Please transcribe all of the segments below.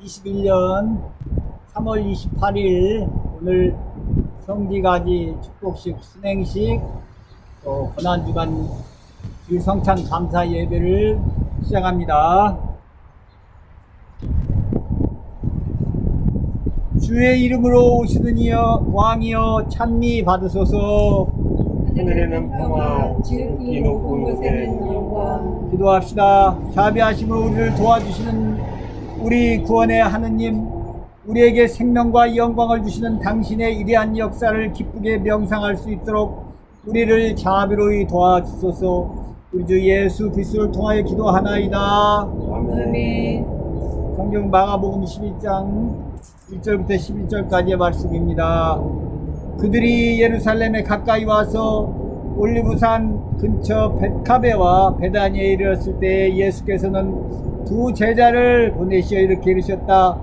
2021년 3월 28일 오늘 성지가지 축복식 순행식 고난주간 주일성찬 감사 예배를 시작합니다. 주의 이름으로 오시는 이여 왕이여 찬미 받으소서. 하늘에는 평화, 지극히 높은 곳에는 영광. 기도합시다. 자비하심으로 우리를 도와주시는 우리 구원의 하느님, 우리에게 생명과 영광을 주시는 당신의 위대한 역사를 기쁘게 명상할 수 있도록 우리를 자비로이 도와주소서. 우리 주 예수 그리스도를 통하여 기도하나이다. 아멘. 성경 마가복음 11장 1절부터 11절까지의 말씀입니다. 그들이 예루살렘에 가까이 와서 올리브산 근처 벳가베와 베다니에 이르렀을 때 예수께서는 두 제자를 보내시어 이렇게 이르셨다.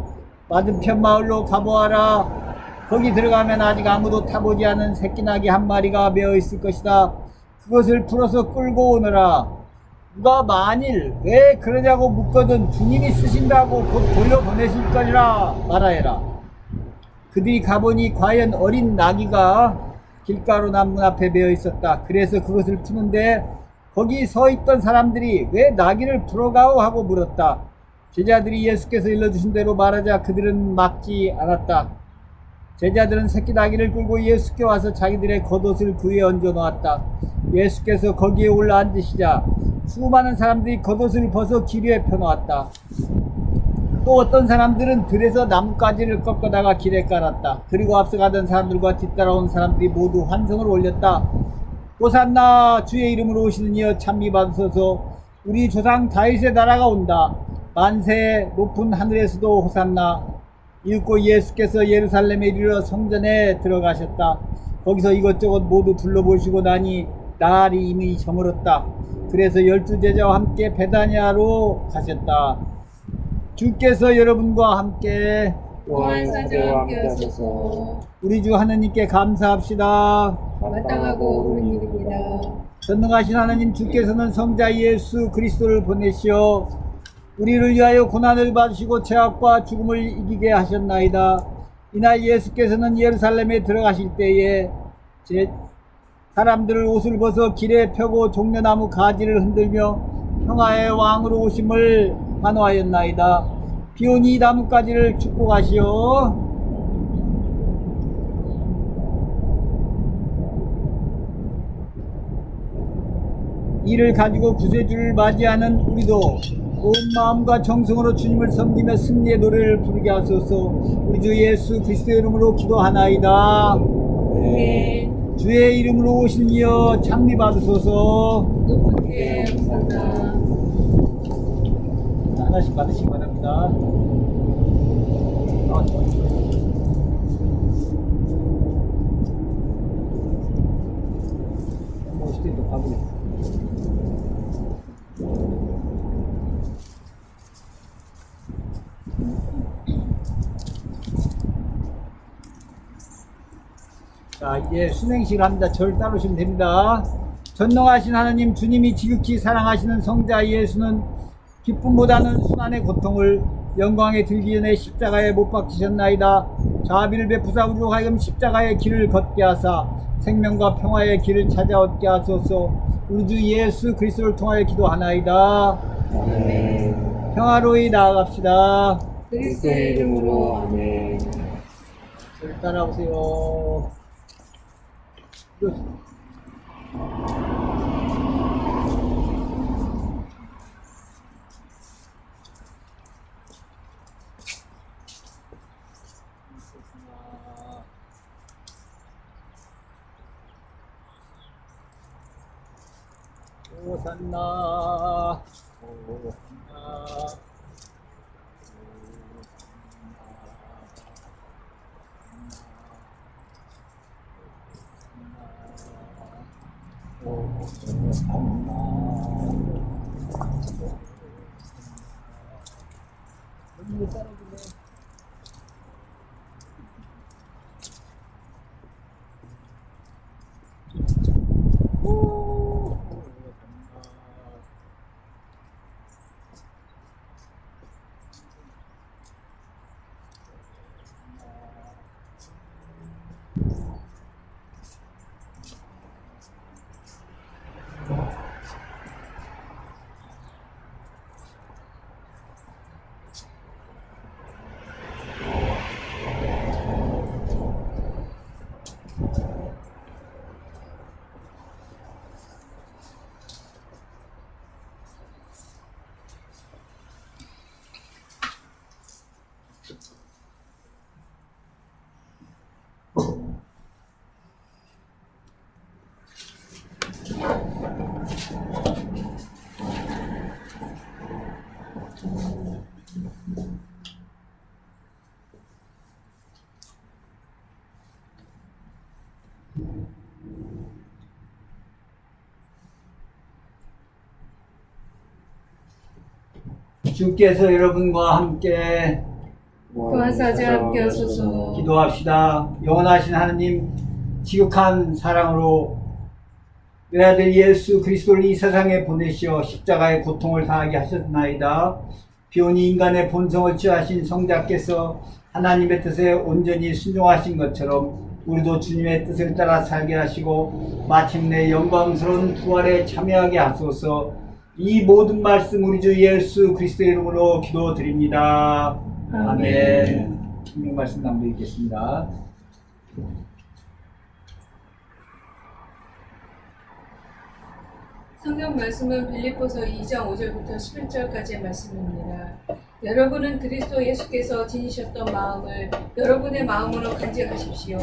맞은편 마을로 가보아라. 거기 들어가면 아직 아무도 타보지 않은 새끼나귀 한 마리가 메어 있을 것이다. 그것을 풀어서 끌고 오너라. 누가 만일 왜 그러냐고 묻거든 주님이 쓰신다고 곧 돌려보내실 거리라 말하여라. 그들이 가보니 과연 어린 나귀가 길가로 남문 앞에 메어 있었다. 그래서 그것을 푸는데 거기 서 있던 사람들이 왜 나귀를 풀어가오 하고 물었다. 제자들이 예수께서 일러주신 대로 말하자 그들은 막지 않았다. 제자들은 새끼 나귀를 끌고 예수께 와서 자기들의 겉옷을 그 위에 얹어 놓았다. 예수께서 거기에 올라 앉으시자 수많은 사람들이 겉옷을 벗어 길 위에 펴놓았다. 또 어떤 사람들은 들에서 나뭇가지를 꺾어다가 길에 깔았다. 그리고 앞서가던 사람들과 뒤따라온 사람들이 모두 환성을 올렸다. 호산나 주의 이름으로 오시는 이여 찬미 받으소서. 우리 조상 다윗의 나라가 온다. 만세 높은 하늘에서도 호산나. 이윽고 예수께서 예루살렘에 이르러 성전에 들어가셨다. 거기서 이것저것 모두 둘러보시고 나니 날이 이미 저물었다. 그래서 12제자와 함께 베다니아로 가셨다. 주께서 여러분과 함께 보안사자와 함께 하소서. 우리 주 하느님께 감사합시다. 마땅하고 옳은 일입니다. 전능하신 하나님 주께서는 성자 예수 그리스도를 보내시어 우리를 위하여 고난을 받으시고 죄악과 죽음을 이기게 하셨나이다. 이날 예수께서는 예루살렘에 들어가실 때에 사람들을 옷을 벗어 길에 펴고 종려나무 가지를 흔들며 평화의 왕으로 오심을 환호하였나이다. 비오니 나뭇가지를 축복하시오. 이를 가지고 구세주를 맞이하는 우리도 온 마음과 정성으로 주님을 섬기며 승리의 노래를 부르게 하소서. 우리 주 예수 그리스도의 이름으로 기도하나이다. 네. 주의 이름으로 오신 이여 찬미 받으소서. 높은 데 호산나. 하나씩 받으시기 바랍니다. 멋있게 또 가보겠습니다. 자, 이제 순행식을 합니다. 저를 따르시면 됩니다. 전능하신 하나님 주님이 지극히 사랑하시는 성자 예수는 기쁨보다는 순환의 고통을 영광에 들기 전에 십자가에 못 박히셨나이다. 자비를 베푸사 우리로 하여금 십자가의 길을 걷게 하사 생명과 평화의 길을 찾아 얻게 하소서. 우리 주 예수 그리스도를 통하여 기도하나이다. 아멘. 평화로이 나아갑시다. 그리스도의 이름으로 아멘. 저를 따라오세요. 호산나 호산나 주께서 여러분과 함께 구하사자 함께 하소서. 기도합시다. 영원하신 하느님, 지극한 사랑으로 외아들 예수 그리스도를 이 세상에 보내시어 십자가의 고통을 당하게 하셨나이다. 비오니 인간의 본성을 취하신 성자께서 하나님의 뜻에 온전히 순종하신 것처럼 우리도 주님의 뜻을 따라 살게 하시고 마침내 영광스러운 부활에 참여하게 하소서. 이 모든 말씀 우리 주 예수 그리스도의 이름으로 기도드립니다. 아멘. 성경 말씀 남겨드리겠습니다. 성경 말씀은 빌립보서 2장 5절부터 11절까지의 말씀입니다. 여러분은 그리스도 예수께서 지니셨던 마음을 여러분의 마음으로 간직하십시오.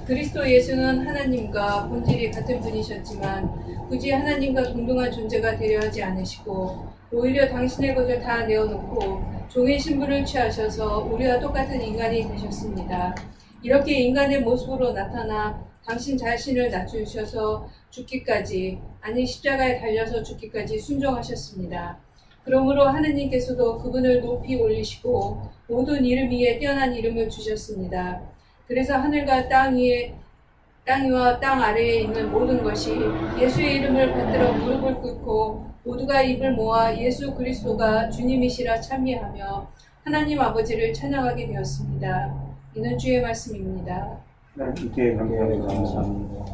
그리스도 예수는 하나님과 본질이 같은 분이셨지만 굳이 하나님과 동등한 존재가 되려 하지 않으시고 오히려 당신의 것을 다 내어놓고 종의 신분을 취하셔서 우리와 똑같은 인간이 되셨습니다. 이렇게 인간의 모습으로 나타나 당신 자신을 낮추셔서 죽기까지, 아니 십자가에 달려서 죽기까지 순종하셨습니다. 그러므로 하느님께서도 그분을 높이 올리시고 모든 이름 위에 뛰어난 이름을 주셨습니다. 그래서 하늘과 땅 위와 땅 아래에 있는 모든 것이 예수의 이름을 받들어 무릎을 꿇고 모두가 입을 모아 예수 그리스도가 주님이시라 찬미하며 하나님 아버지를 찬양하게 되었습니다. 이는 주의 말씀입니다. 주께 감사합니다.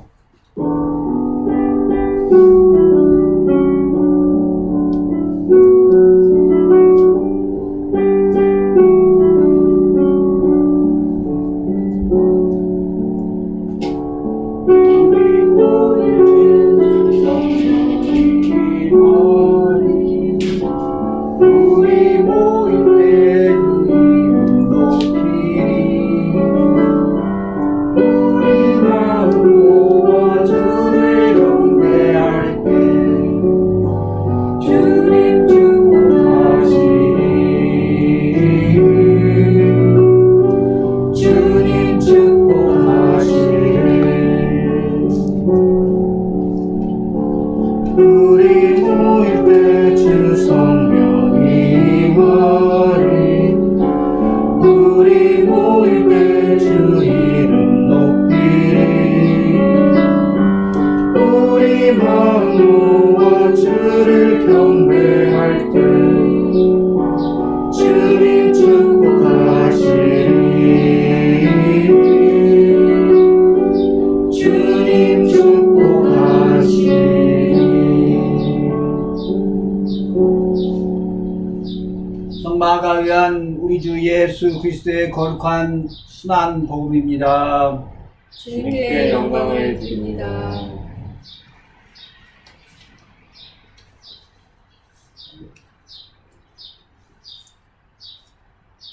성마가 위한 우리 주 예수 그리스도의 거룩한 순한 복음입니다. 주님께 영광을 드립니다.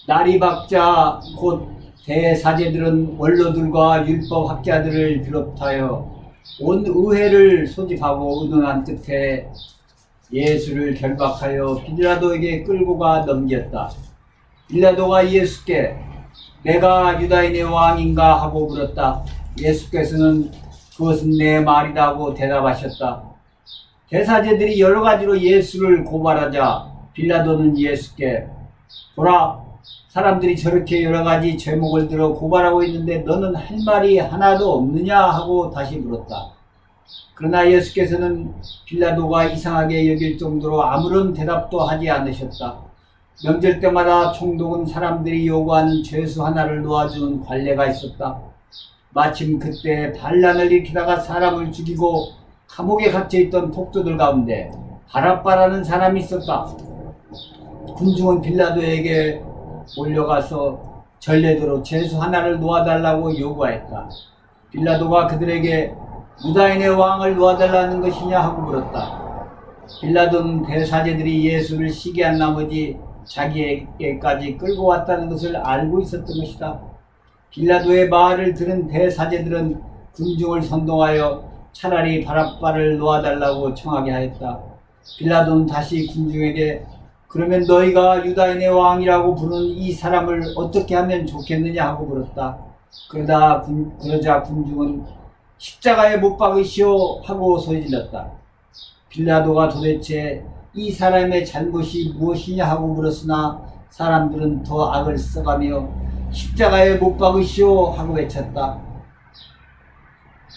나리박자 곧 대사제들은 원로들과 율법학자들을 비롯하여 온 의회를 소집하고 의논한 끝에 예수를 결박하여 빌라도에게 끌고 가 넘겼다. 빌라도가 예수께 내가 유다인의 왕인가 하고 물었다. 예수께서는 그것은 내 말이다 하고 대답하셨다. 대사제들이 여러 가지로 예수를 고발하자 빌라도는 예수께 보라, 사람들이 저렇게 여러 가지 죄목을 들어 고발하고 있는데 너는 할 말이 하나도 없느냐 하고 다시 물었다. 그러나 예수께서는 빌라도가 이상하게 여길 정도로 아무런 대답도 하지 않으셨다. 명절 때마다 총독은 사람들이 요구하는 죄수 하나를 놓아주는 관례가 있었다. 마침 그때 반란을 일으키다가 사람을 죽이고 감옥에 갇혀있던 폭도들 가운데 바랍바라는 사람이 있었다. 군중은 빌라도에게 몰려가서 전례대로 죄수 하나를 놓아달라고 요구하였다. 빌라도가 그들에게 유다인의 왕을 놓아달라는 것이냐 하고 물었다. 빌라도는 대사제들이 예수를 시기한 나머지 자기에게까지 끌고 왔다는 것을 알고 있었던 것이다. 빌라도의 말을 들은 대사제들은 군중을 선동하여 차라리 바랍바를 놓아달라고 청하게 하였다. 빌라도는 다시 군중에게 그러면 너희가 유다인의 왕이라고 부르는 이 사람을 어떻게 하면 좋겠느냐 하고 물었다. 그러자 군중은 십자가에 못 박으시오 하고 소리질렀다. 빌라도가 도대체 이 사람의 잘못이 무엇이냐 하고 물었으나 사람들은 더 악을 써가며 십자가에 못 박으시오 하고 외쳤다.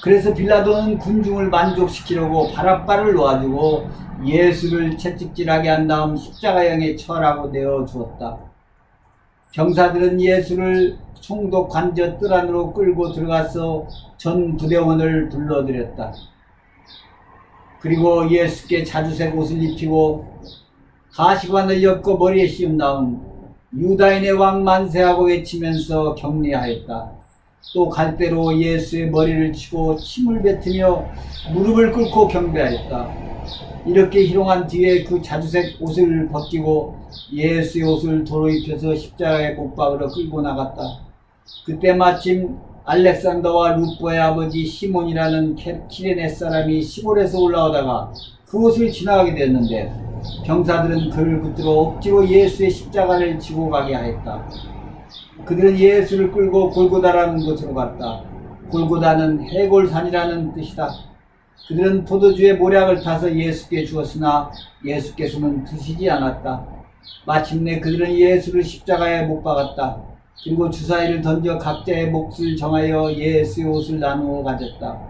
그래서 빌라도는 군중을 만족시키려고 바라바를 놓아주고 예수를 채찍질하게 한 다음 십자가형에 처하라고 내어 주었다. 병사들은 예수를 총독 관저 뜰 안으로 끌고 들어가서 전 부대원을 불러들였다. 그리고 예수께 자주색 옷을 입히고 가시관을 엮어 머리에 씌운 다음 유다인의 왕 만세하고 외치면서 격리하였다. 또 갈대로 예수의 머리를 치고 침을 뱉으며 무릎을 꿇고 경배하였다. 이렇게 희롱한 뒤에 그 자주색 옷을 벗기고 예수의 옷을 도로 입혀서 십자가에 못 박으러 끌고 나갔다. 그때 마침 알렉산더와 루포의 아버지 시몬이라는 키레네 사람이 시골에서 올라오다가 그 옷을 지나가게 되었는데 병사들은 그를 붙들어 억지로 예수의 십자가를 지고 가게 하였다. 그들은 예수를 끌고 골고다라는 곳으로 갔다. 골고다는 해골산이라는 뜻이다. 그들은 포도주에 모략을 타서 예수께 주었으나 예수께서는 드시지 않았다. 마침내 그들은 예수를 십자가에 못 박았다. 그리고 주사위를 던져 각자의 몫을 정하여 예수의 옷을 나누어 가졌다.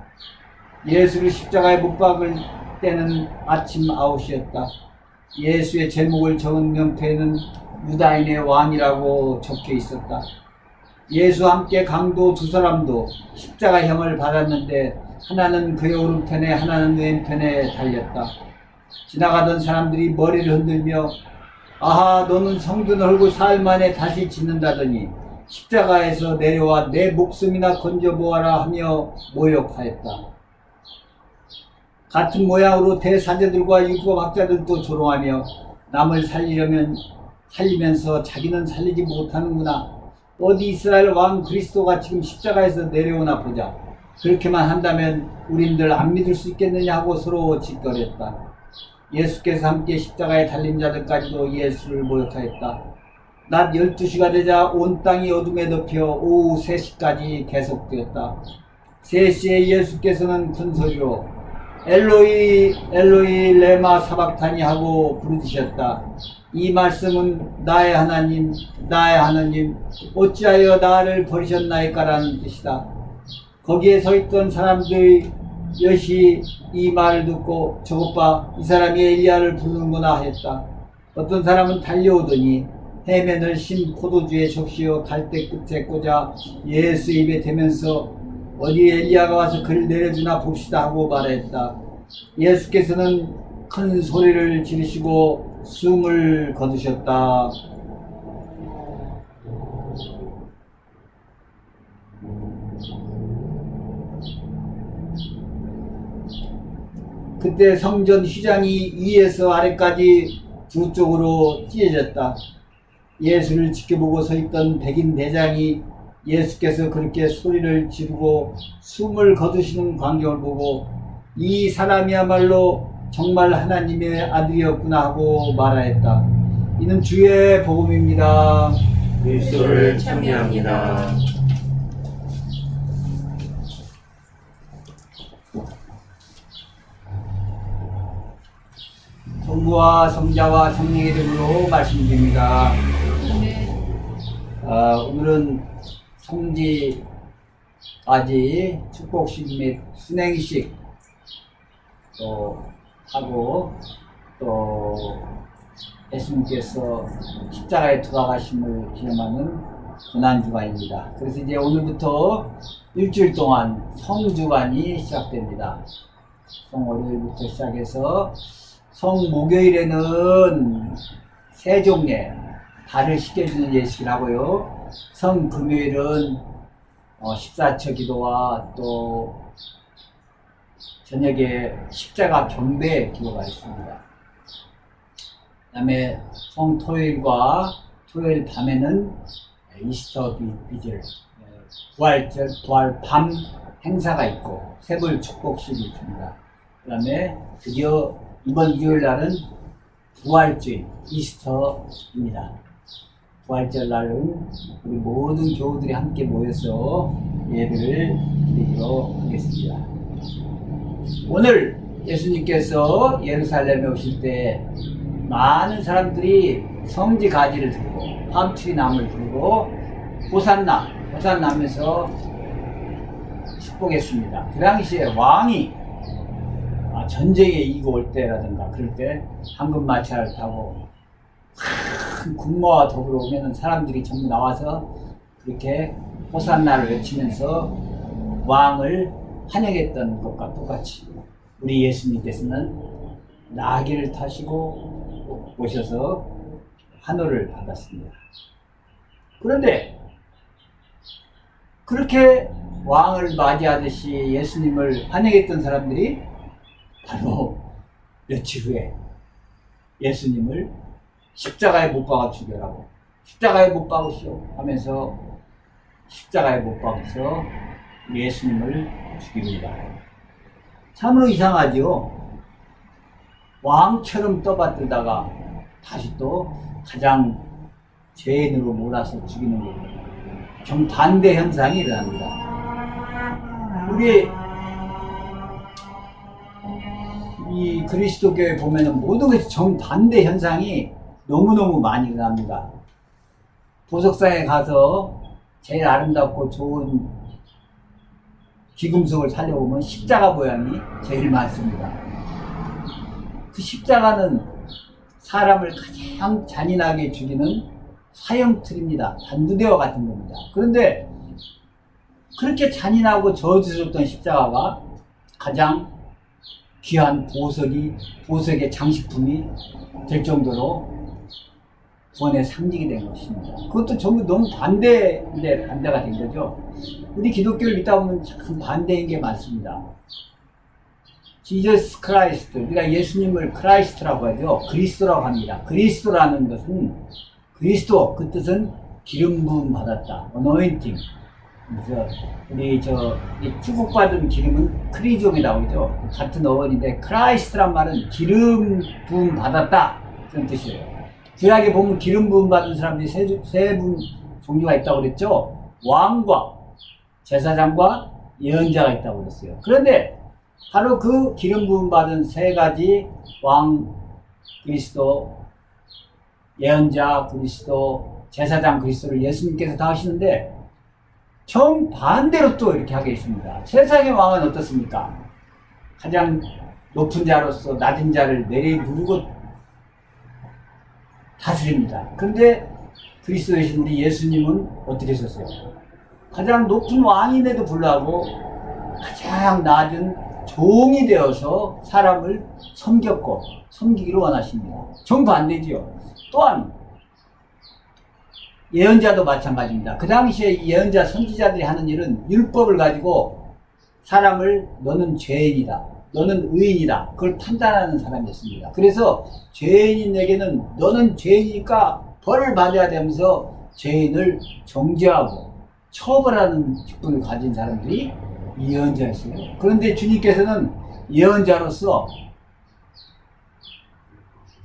예수를 십자가에 못 박을 때는 아침 9시였다. 예수의 제목을 적은 명패에는 유다인의 왕이라고 적혀 있었다. 예수와 함께 강도 두 사람도 십자가형을 받았는데 하나는 그의 오른편에 하나는 왼편에 달렸다. 지나가던 사람들이 머리를 흔들며 아하 너는 성전 헐고 사흘 만에 다시 짓는다더니 십자가에서 내려와 내 목숨이나 건져보아라 하며 모욕하였다. 같은 모양으로 대사제들과 율법학자들도 조롱하며 남을 살리면서 자기는 살리지 못하는구나. 어디 이스라엘 왕 그리스도가 지금 십자가에서 내려오나 보자. 그렇게만 한다면 우린들 안 믿을 수 있겠느냐 하고 서로 짓거렸다. 예수께서 함께 십자가에 달린 자들까지도 예수를 모욕하였다. 낮 12시가 되자 온 땅이 어둠에 덮여 오후 3시까지 계속되었다. 3시에 예수께서는 큰 소리로 엘로이 엘로이 레마 사박타니 하고 부르짖으셨다. 이 말씀은 나의 하나님 나의 하나님 어찌하여 나를 버리셨나이까라는 뜻이다. 거기에 서 있던 사람들이 여시 이 말을 듣고 저것 봐 이 사람이 엘리야를 부르는구나 했다. 어떤 사람은 달려오더니 해면을 신 포도주에 적시어 갈대 끝에 꽂아 예수 입에 대면서 어디 엘리야가 와서 그를 내려주나 봅시다 하고 말했다. 예수께서는 큰 소리를 지르시고 숨을 거두셨다. 그때 성전 휘장이 위에서 아래까지 두 쪽으로 찢어졌다. 예수를 지켜보고 서 있던 백인 대장이 예수께서 그렇게 소리를 지르고 숨을 거두시는 광경을 보고 이 사람이야말로 정말 하나님의 아들이었구나 하고 말하였다. 이는 주의 복음입니다. 그리스도를 찬미합니다. 성부와 성자와 성령의 이름으로 말씀드립니다. 오늘은 성지아지 축복식 및 순행식 또 하고 또 예수님께서 십자가에 돌아가심을 기념하는 고난주간입니다. 그래서 이제 오늘부터 일주일 동안 성주간이 시작됩니다. 성월요일부터 시작해서 성목요일에는 세종에 발을 씻겨주는 예식을 하고요. 성금요일은 14처 기도와 또 저녁에 십자가 경배 기도가 있습니다. 그 다음에 성토요일과 토요일 밤에는 이스터 비질, 부활절, 부활밤 행사가 있고 세불 축복식이 있습니다. 그 다음에 드디어 이번 일요일 날은 부활주일 이스터입니다. 부활절 날은 우리 모든 교우들이 함께 모여서 예배를 드리도록 하겠습니다. 오늘 예수님께서 예루살렘에 오실 때 많은 사람들이 성지 가지를 들고 밤추리 나무를 들고 호산나 하면서 축복했습니다. 그 당시에 왕이 전쟁에 이기고 올 때라든가 그럴 때 황금마차를 타고 큰 군마와 더불어 오면 사람들이 전부 나와서 그렇게 호산나를 외치면서 왕을 환영했던 것과 똑같이 우리 예수님께서는 나귀를 타시고 오셔서 환호를 받았습니다. 그런데 그렇게 왕을 맞이하듯이 예수님을 환영했던 사람들이 바로 며칠 후에 예수님을 십자가에 못 박아 죽여라고, 십자가에 못 박으시오 하면서 십자가에 못 박아서 예수님을 죽입니다. 참으로 이상하지요. 왕처럼 떠받들다가 다시 또 가장 죄인으로 몰아서 죽이는 것, 정반대 현상이 일어납니다. 우리 이 그리스도교에 보면은 모든 것이 정반대 현상이 너무너무 많이 일어납니다. 보석상에 가서 제일 아름답고 좋은 귀금속을 살려보면 십자가 모양이 제일 많습니다. 그 십자가는 사람을 가장 잔인하게 죽이는 사형틀입니다. 단두대와 같은 겁니다. 그런데 그렇게 잔인하고 저주스럽던 십자가가 가장 귀한 보석의 장식품이 될 정도로 구원의 상징이 된 것입니다. 그것도 전부 너무 반대가 된 거죠. 우리 기독교를 믿다 보면 참 반대인 게 많습니다. 지저스 크라이스트, 우리가 예수님을 크라이스트라고 하죠. 그리스도라고 합니다. 그리스도라는 것은 그리스도, 그 뜻은 기름 부음 받았다. 어노인팅. 그래서 우리 축복받은 기름은 크리좀이라고 하죠. 같은 어원인데 크라이스트란 말은 기름 부음 받았다 그런 뜻이에요. 구약에 보면 기름 부음 받은 사람들이 세 종류가 있다고 그랬죠. 왕과 제사장과 예언자가 있다고 그랬어요. 그런데 바로 그 기름 부음 받은 세 가지 왕 그리스도, 예언자 그리스도, 제사장 그리스도를 예수님께서 다 하시는데 정반대로 또 이렇게 하게 있습니다. 세상의 왕은 어떻습니까? 가장 높은 자로서 낮은 자를 내리부르고 다스립니다. 그런데 그리스도이신 우리 예수님은 어떻게 하셨어요? 가장 높은 왕임에도 불구하고 가장 낮은 종이 되어서 사람을 섬기기를 원하십니다. 정반대지요. 또한 예언자도 마찬가지입니다. 그 당시에 예언자 선지자들이 하는 일은 율법을 가지고 사람을 너는 죄인이다, 너는 의인이다, 그걸 판단하는 사람이었습니다. 그래서 죄인에게는 너는 죄인이니까 벌을 받아야 되면서 죄인을 정죄하고 처벌하는 직분을 가진 사람들이 예언자였어요. 그런데 주님께서는 예언자로서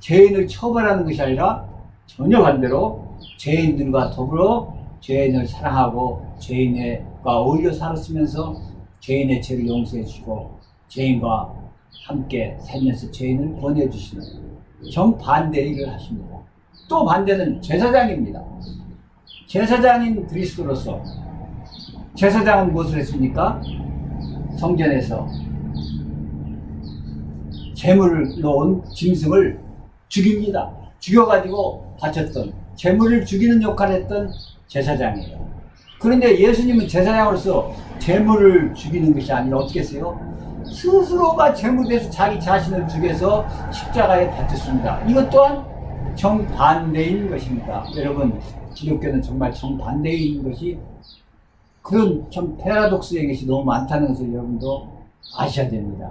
죄인을 처벌하는 것이 아니라 전혀 반대로 죄인들과 더불어 죄인을 사랑하고 죄인과 어울려 살았으면서 죄인의 죄를 용서해 주시고 죄인과 함께 살면서 죄인을 구원해 주시는 정반대의 일을 하십니다. 또 반대는 제사장입니다. 제사장인 그리스도로서 제사장은 무엇을 했습니까? 성전에서 제물을 놓은 짐승을 죽입니다. 죽여가지고 바쳤던, 제물을 죽이는 역할을 했던 제사장이에요. 그런데 예수님은 제사장으로서 제물을 죽이는 것이 아니라 어떻게 했어요? 스스로가 제물돼서 자기 자신을 죽여서 십자가에 바쳤습니다. 이것 또한 정반대인 것입니다. 여러분, 기독교는 정말 정반대인 것이 그런 참 패러독스의 것이 너무 많다는 것을 여러분도 아셔야 됩니다.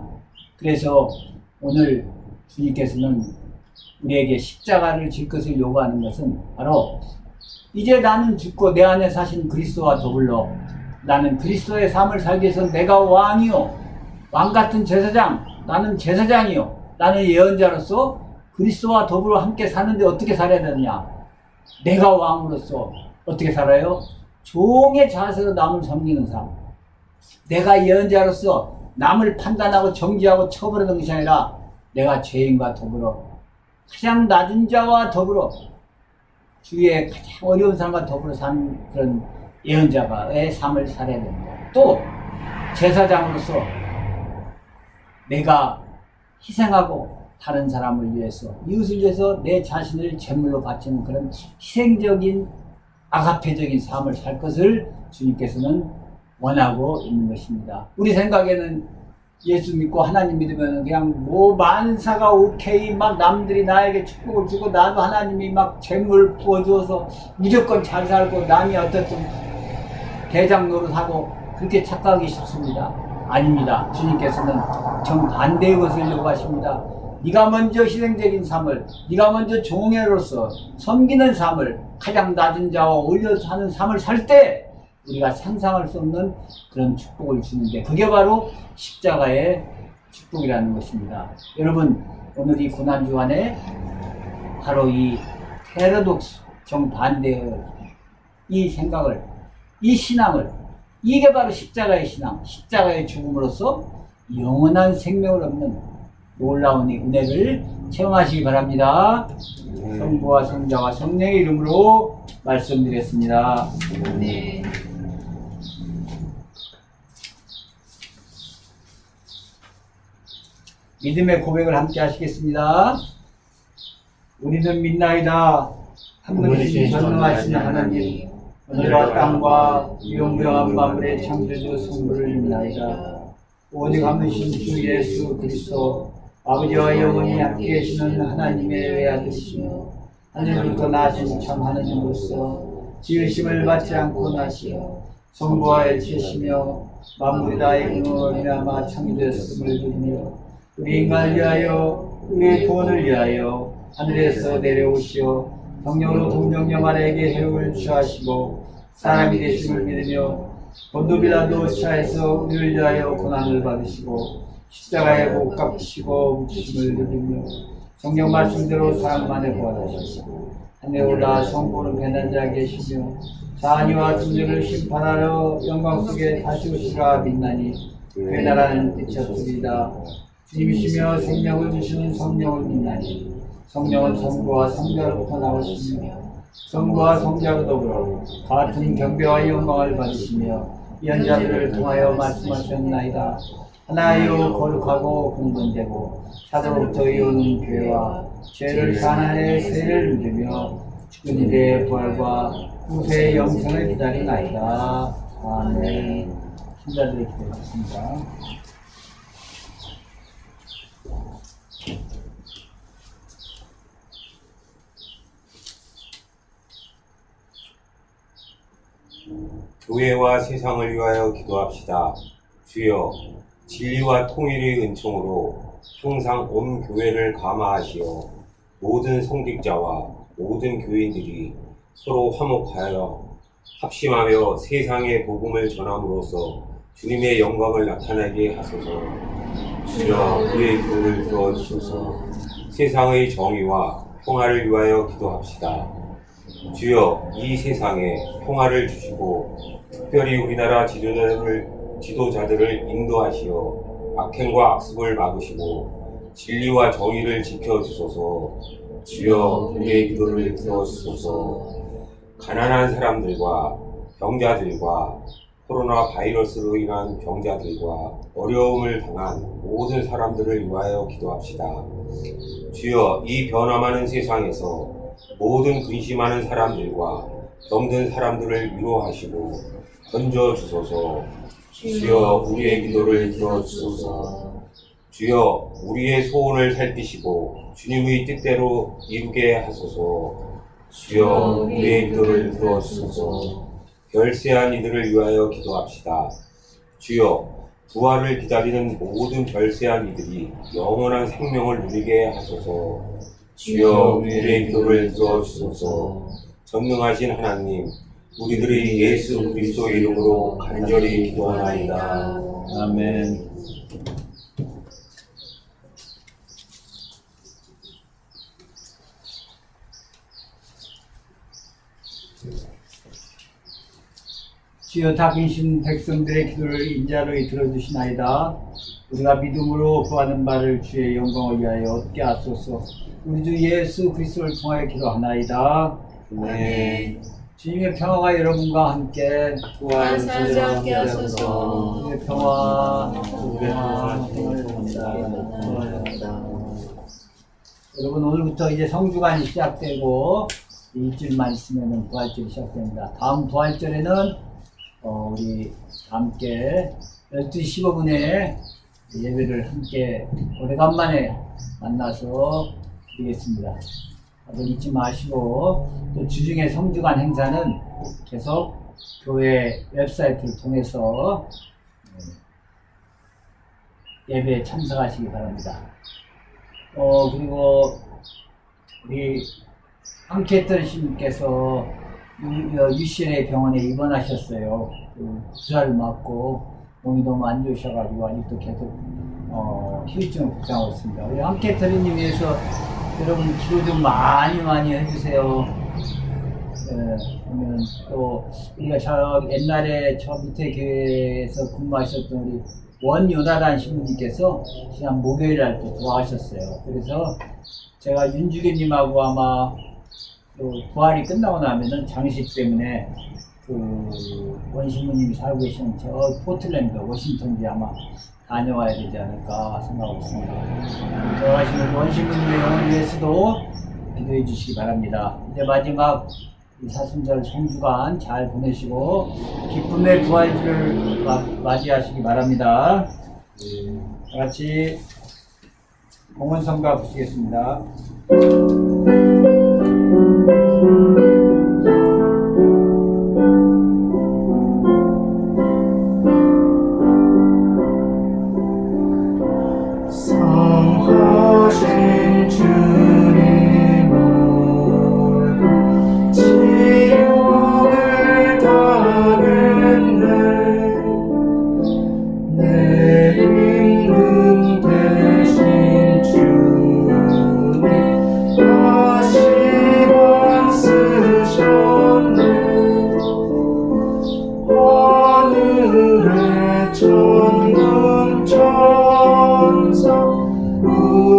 그래서 오늘 주님께서는 우리에게 십자가를 질 것을 요구하는 것은 바로 이제 나는 죽고 내 안에 사신 그리스도와 더불어 나는 그리스도의 삶을 살기 위해서 내가 왕이요, 왕같은 제사장, 나는 제사장이요, 나는 예언자로서 그리스도와 더불어 함께 사는데 어떻게 살아야 되느냐? 내가 왕으로서 어떻게 살아요? 종의 자세로 남을 섬기는 삶. 내가 예언자로서 남을 판단하고 정죄하고 처벌하는 것이 아니라 내가 죄인과 더불어 가장 낮은 자와 더불어 주위의 가장 어려운 사람과 더불어 사는 그런 예언자의 삶을 살아야 됩니다. 또 제사장으로서 내가 희생하고 다른 사람을 위해서 이웃을 위해서 내 자신을 제물로 바치는 그런 희생적인 아가페적인 삶을 살 것을 주님께서는 원하고 있는 것입니다. 우리 생각에는 예수 믿고 하나님 믿으면 그냥 뭐 만사가 오케이, 막 남들이 나에게 축복을 주고 나도 하나님이 막 재물 부어주어서 무조건 잘 살고 남이 어떻든 대장 노릇하고 그렇게 착각하기 쉽습니다. 아닙니다. 주님께서는 정반대의 것을 요구하십니다. 네가 먼저 희생적인 삶을, 네가 먼저 종애로서 섬기는 삶을, 가장 낮은 자와 올려 사는 삶을 살 때 우리가 상상할 수 없는 그런 축복을 주는데 그게 바로 십자가의 축복이라는 것입니다. 여러분, 오늘 이 고난주간에 바로 이 패러독스, 정반대의 이 생각을, 이 신앙을, 이게 바로 십자가의 신앙, 십자가의 죽음으로써 영원한 생명을 얻는 놀라운 이 은혜를 체험하시기 바랍니다. 성부와 성자와 성령의 이름으로 말씀드렸습니다. 네. 믿음의 고백을 함께 하시겠습니다. 우리는 믿나이다. 한 분이신 전능하신 하나님, 하늘과 땅과 유용무용한 만물의 창조주 성부를 믿나이다. 오직 한 분이신 주 예수 그리스도, 아버지와 영원히 함께 계시는 하나님의 외아들이시며 하늘로부터 나신 참 하나님으로서 지으심을 받지 않고 나시어 성부와 일체시며 만물이 다의 근원으로 인하여 창조되었음을 믿으며 우리 인간을 위하여 우리의 구원을 위하여 하늘에서 내려오시어 성령으로 동정녀 마리아에게 해육을 취하시고 사람이 되심을 믿으며 본도 빌라도 차에서 우리를 위하여 고난을 받으시고 십자가에 못 갚으시고 묻히심을 믿으며 성령 말씀대로 사랑만에 부활하시고 하늘에 올라 성부는 배난 자 계시며 자녀와 존재를 심판하러 영광 속에 다시 오시라 믿나니 그의 나라는 끝이 없으리이다. 주님이시며 생명을 주시는 성령을 믿나니 성령은 성부와 성자로부터 나오시며 성부와 성자로 더불어 같은 경배와 영광을 받으시며 예언자들을 통하여 말씀하셨나이다. 하나여 거룩하고 공동되고 사도로부터 이오는 교회와 죄를 사하나의 세례를 믿으며 죽은 이들의 부활과 후세의 영생을 기다리나이다. 아멘. 신자들의 기도했습니다. 교회와 세상을 위하여 기도합시다. 주여, 진리와 통일의 은총으로 항상 온 교회를 감화하시어 모든 성직자와 모든 교인들이 서로 화목하여 합심하며 세상의 복음을 전함으로써 주님의 영광을 나타내게 하소서. 주여, 우리의 기도를 들어주소서. 세상의 정의와 평화를 위하여 기도합시다. 주여, 이 세상에 평화를 주시고 특별히 우리나라 지도자들을 인도하시어 악행과 악습을 막으시고 진리와 정의를 지켜주소서. 주여, 우리의 기도를 들어주소서. 가난한 사람들과 병자들과 코로나 바이러스로 인한 병자들과 어려움을 당한 모든 사람들을 위하여 기도합시다. 주여, 이 변화많은 세상에서 모든 근심하는 사람들과 병든 사람들을 위로하시고 건져주소서. 주여, 우리의 기도를 들어주소서. 주여, 우리의 소원을 살피시고 주님의 뜻대로 이루게 하소서. 주여, 우리의 기도를 들어주소서. 별세한 이들을 위하여 기도합시다. 주여, 부활을 기다리는 모든 별세한 이들이 영원한 생명을 누리게 하소서. 주여, 우리의 기도를 들어주소서. 전능하신 하나님, 우리들의 예수 그리스도의 이름으로 간절히 기도하나이다. 아멘. 주여 다 계신 백성들의 기도를 인자로이 들어주시나이다. 우리가 믿음으로 구하는 바를 주의 영광을 위하여 얻게 하소서. 우리 주 예수 그리스도를 통하여 기도하나이다. 아멘. 주님의 평화가 여러분과 함께 항상 함께 하소서. 주님의 평화 여러분 오늘부터 이제 성주간이 시작되고 일주일만 있으면 부활절이 시작됩니다. 다음 부활절에는 우리 함께 12시 15분에 예배를 함께 오래간만에 만나서 드리겠습니다. 다들 잊지 마시고 또 주중에 성주간 행사는 계속 교회 웹사이트를 통해서 예배에 참석하시기 바랍니다. 그리고 우리 함께했던 신님께서 UCLA 병원에 입원하셨어요. 주사를 맞고 몸이 너무 안 좋으셔가지고 아직도 계속 후유증을 복장하고 있습니다. 우리 함께했던 위해서 여러분 기도 좀 많이 해주세요. 그러면 또 우리가 저 옛날에 저 밑에 교회에서 근무하셨던 우리 원요나단 신부님께서 지난 목요일 날 또 돌아가셨어요. 그래서 제가 윤주기님하고 아마 또 부활이 끝나고 나면은 장식 때문에 그 원신부님이 살고 계시는 저 포틀랜드 워싱턴주에 아마 다녀와야 되지 않을까 생각하고 있습니다. 돌아가신 원신부님의 영혼을 위해서도 기도해 주시기 바랍니다. 이제 마지막 사순절 성주간 잘 보내시고 기쁨의 부활주를 맞이하시기 바랍니다. 다 같이 공원성가 부르시겠습니다. 성하신 주님을 지옥을 당했네. 내 임금 되신 주님 다시 원 쓰셨네. 하늘의 천군 천사 울울더울우리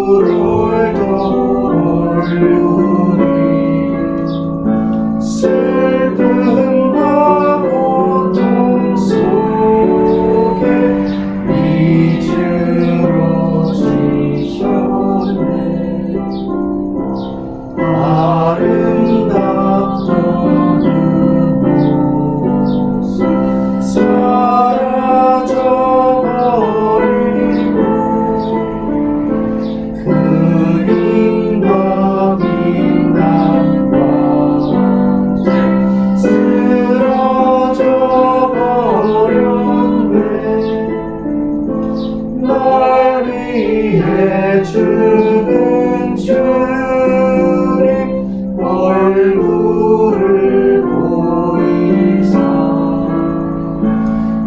슬픔과 고통 속에 이주로 지셨네. 아름답던 그 모습 사라져버리고 그림과 빛난 광채 쓰러져 버렸네. 날 위해 죽은 주님 얼굴을 보이사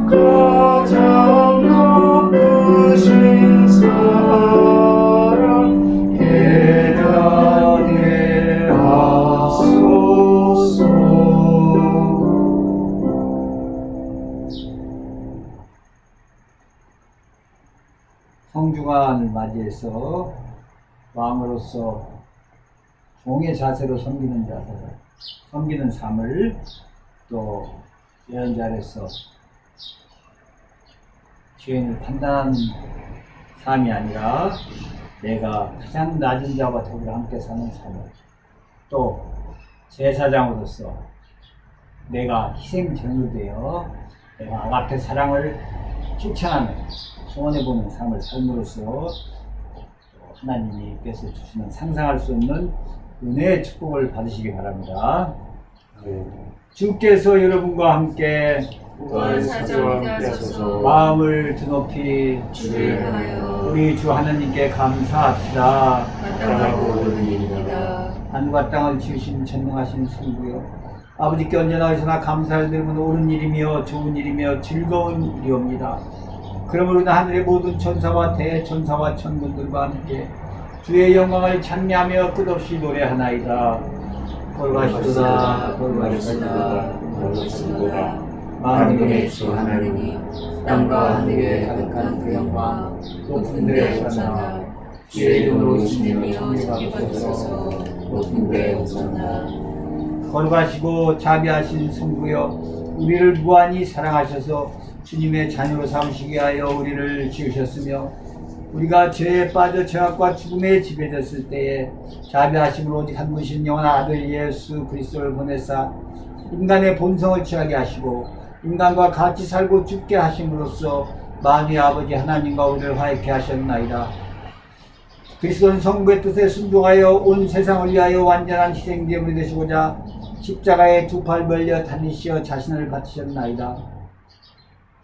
가장 높으신 사랑 깨닫게 하소서. 성주간을 맞이해서 왕으로서 종의 자세로 섬기는 삶을 또 예언자로서 죄인을 판단하는 삶이 아니라 내가 가장 낮은 자와 더불어 함께 사는 삶을 또 제사장으로서 내가 희생전이 되어 내가 아가페 사랑을 실천하는 소원해보는 삶을 삶으로써 하나님께서 주시는 상상할 수 없는 은혜의 축복을 받으시기 바랍니다. 주께서 여러분과 함께 마음을 드높이 주를 위하여 우리 주 하나님께 감사합시다. 마땅하고 옳은 일입니다. 하늘과 땅을 지으신 전능하신 성부여 아버지께 언제나 어디서나 감사를 드리면 옳은 일이며 좋은 일이며 즐거운 일이옵니다. 그러므로 하늘의 모든 천사와 대천사와 천군들과 함께 주의 영광을 찬미하며 끝없이 노래하나이다. 거룩하시도다 거룩하시도다 만군의 주 하나님이 땅과 하늘에 가득한 그 영광 높은 데 오사나 주의 이름으로 오시며 천리 받으소서 높은 데 오사나. 거룩하시고 자비하신 성부여 우리를 무한히 사랑하셔서 주님의 자녀로 삼으시게 하여 우리를 지으셨으며 우리가 죄에 빠져 죄악과 죽음에 지배됐을 때에 자비하심으로 오직 한 분이신 영원한 아들 예수 그리스도를 보내사 인간의 본성을 취하게 하시고 인간과 같이 살고 죽게 하심으로써 만유의 아버지 하나님과 우리를 화해케 하셨나이다. 그리스도는 성부의 뜻에 순종하여 온 세상을 위하여 완전한 희생제물이 되시고자 십자가에 두 팔 벌려 달리시어 자신을 바치셨나이다.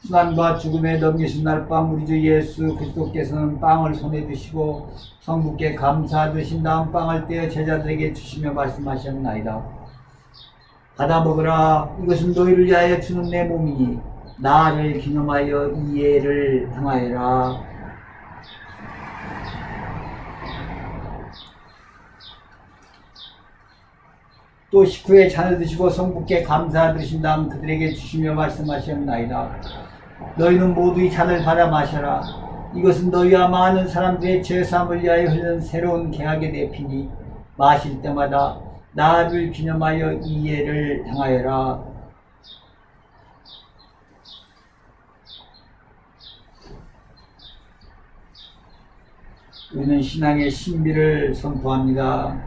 순환과 죽음에 넘기신 날 밤 우리 주 예수 그리스도께서는 빵을 손에 드시고 성부께 감사드신 다음 빵을 떼어 제자들에게 주시며 말씀하셨나이다. 받아 먹으라. 이것은 너희를 위하여 주는 내 몸이니 나를 기념하여 이해를 행하여라. 또 식후에 잔을 드시고 성부께 감사드리신 다음 그들에게 주시며 말씀하셨나이다. 너희는 모두 이 잔을 받아 마셔라. 이것은 너희와 많은 사람들의 죄사함을 위하여 흐르는 새로운 계약의 내 피니 마실 때마다 나를 기념하여 이 예를 행하여라. 우리는 신앙의 신비를 선포합니다.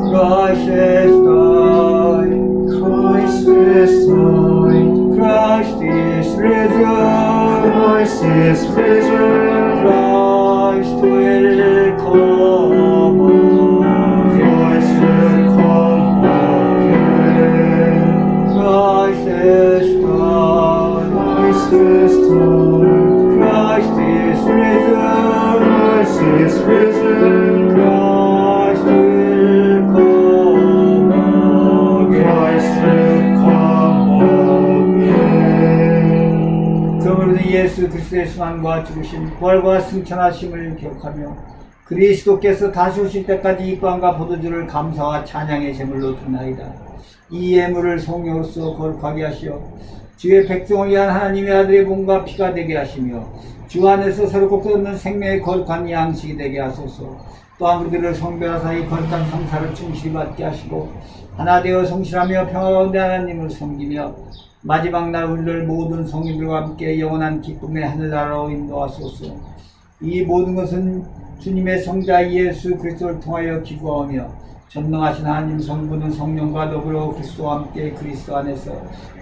Christ has died. Christ is died. Christ is risen. Christ is risen. Christ will come Christ will come again. Christ has died. Christ is died. Christ is risen. Christ is risen. Christ will come Christ will come again. 그러므로 예수 그리스도의 순환과 죽으심, 부활과 승천하심을 기억하며 그리스도께서 다시 오실 때까지 이 빵과 포도주를 감사와 찬양의 제물로 드나이다. 이 예물을 성령으로서 거룩하게 하시어 주의 백성을 위한 하나님의 아들의 몸과 피가 되게 하시며 주 안에서 새롭고 끝없는 생명의 거룩한 양식이 되게 하소서. 또한 우리들을 성별하사 이 거룩한 성사를 충실히 받게 하시고 하나 되어 성실하며 평화 가운데 하나님을 섬기며 마지막 날 우리를 모든 성인들과 함께 영원한 기쁨의 하늘나라로 인도하소서. 이 모든 것은 주님의 성자 예수 그리스도를 통하여 기구하며 전능하신 하나님 성부는 성령과 더불어 그리스도와 함께 그리스도 안에서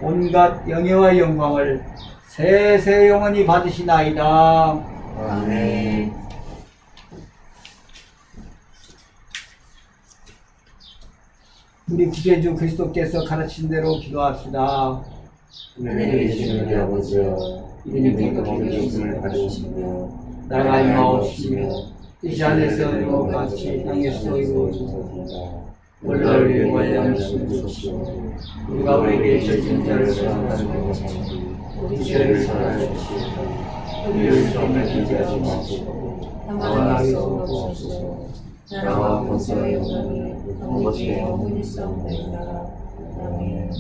온갖 영예와 영광을 세세 영원히 받으시나이다. 아멘. 우리 구세주 그리스도께서 가르친 대로 기도합시다. 하늘에 계시는 우리 아버지여, 이름이 거룩히 여김을 받으시며 나라가 임하옵시며 뜻이 하늘에서 이루어진 것 같이 땅에서도 이루어지소서. 오늘날 우리의 관량을 주시옵소서. 우리가 우리에게 죄진 자를 사랑하는 것 같이 우리 죄를 사하여 주시옵소서. 우리를 시험에 들게 하지 마시고 다만 악에서 구하옵소서. 나라와 권세와 영광이 아버지의 영원히 있사옵나이다. 아멘.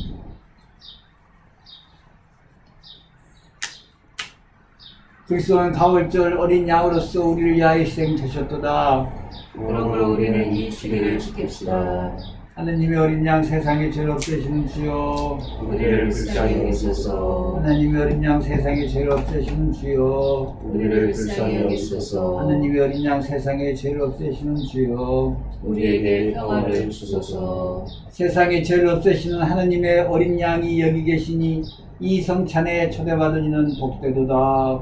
그리스도는 가을절 어린 양으로서 우리를 위하여 희생되셨도다. 그러므로 우리는 이 주기를 지킵시다. 하느님의 어린 양 세상에 죄를 없애시는 주여. 우리를 불쌍히 여기소서. 하나님의 어린 양 세상에 죄를 없애시는 주여. 우리를 불쌍히 여기소서. 하느님의 어린 양 세상에 죄를 없애시는 주여. 우리에게 평화를 주소서. 세상에 죄를 없애시는 하느님의 어린 양이 여기 계시니 이 성찬에 초대받은 이는 복되도다.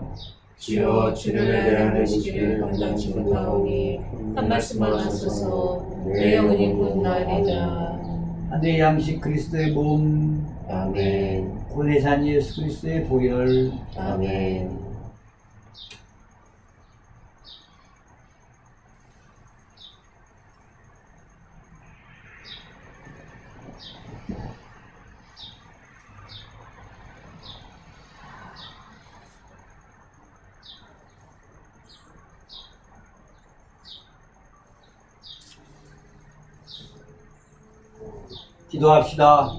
주여, 주를 내려내시기를 감당치 못하오니 한 말씀만 하소서. 내 영혼이 곧 나리이다. 하늘의 양식 그리스도의 몸, 아멘. 고대산 예수 그리스도의 보혈. 아멘. 기도합시다.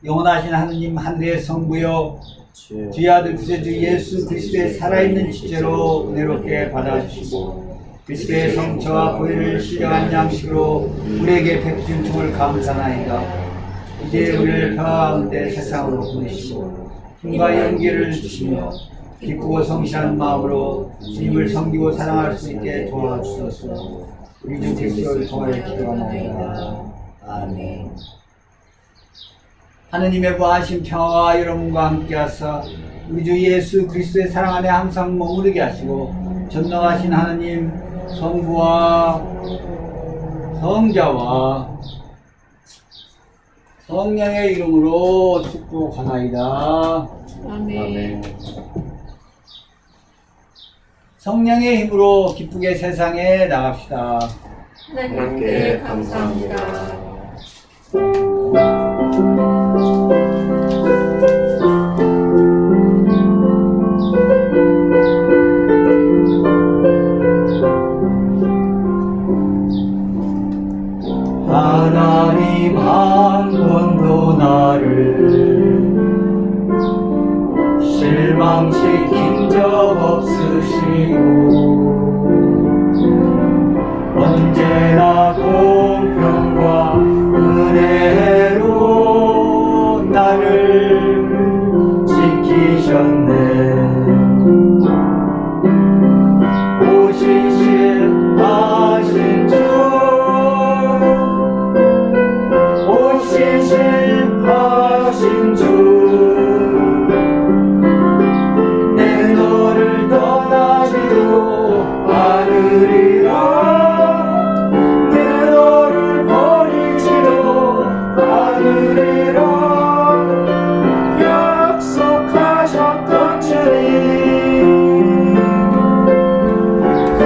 영원하신 하느님, 하늘의 성부여, 주의 아들 구세주 예수 그리스도의 살아있는 지체로 은혜롭게 받아주시고 그리스도의 성체와 보혈을 신령한 양식으로 우리에게 베푸신 총을 감사나이다. 이제 우리를 평화 가운데 세상으로 보내시고 힘과 용기를 주시며 기쁘고 성실한 마음으로 주님을 섬기고 사랑할 수 있게 도와주소서. 우리 주 그리스도를 통하여 기도하나이다. 아멘. 하느님의 무한하신 평화와 여러분과 함께하사 우리 주 예수 그리스도의 사랑 안에 항상 머무르게 하시고 전능하신 하느님 성부와 성자와 성령의 이름으로 축복하나이다. 아멘. 성령의 힘으로 기쁘게 세상에 나갑시다. 하나님께 감사합니다. 하나님 한 번도 나를 실망시킨 적 없으시고 언제나 공평과 은혜로 나를 지키셨네. 오시실하신 주 오시실하신 주 내 너를 떠나지도 않으리라. 내 너를 버리지도 않으리라. 약속하셨던 주님 그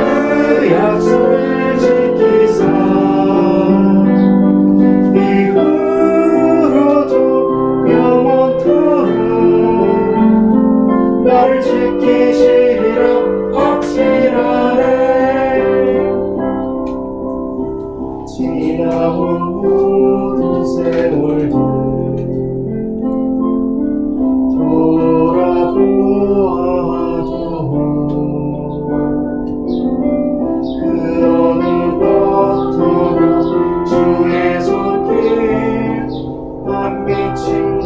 약속을 지키사 이후로도 영원토록 나를 지키시리라 확신하네. 지나온 모든 세월들 돌아보아도 그 어느 것도 주의 손길 안 미친 것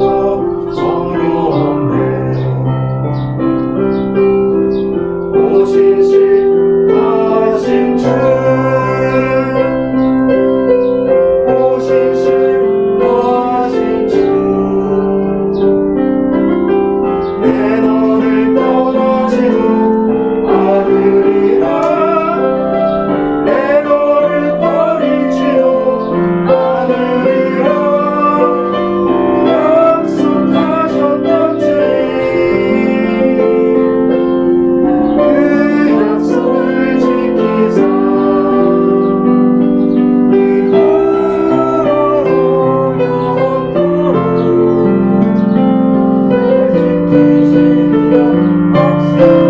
전혀 없네. 오신실하신 주 오신실하신 주 내 너를 떠나지도 않으리라. 내 너를 버리지도 않으리라. 약속하셨던 주님 그 약속을 지키사 이후로도 영원토록 나를 지키시리라 확신하네.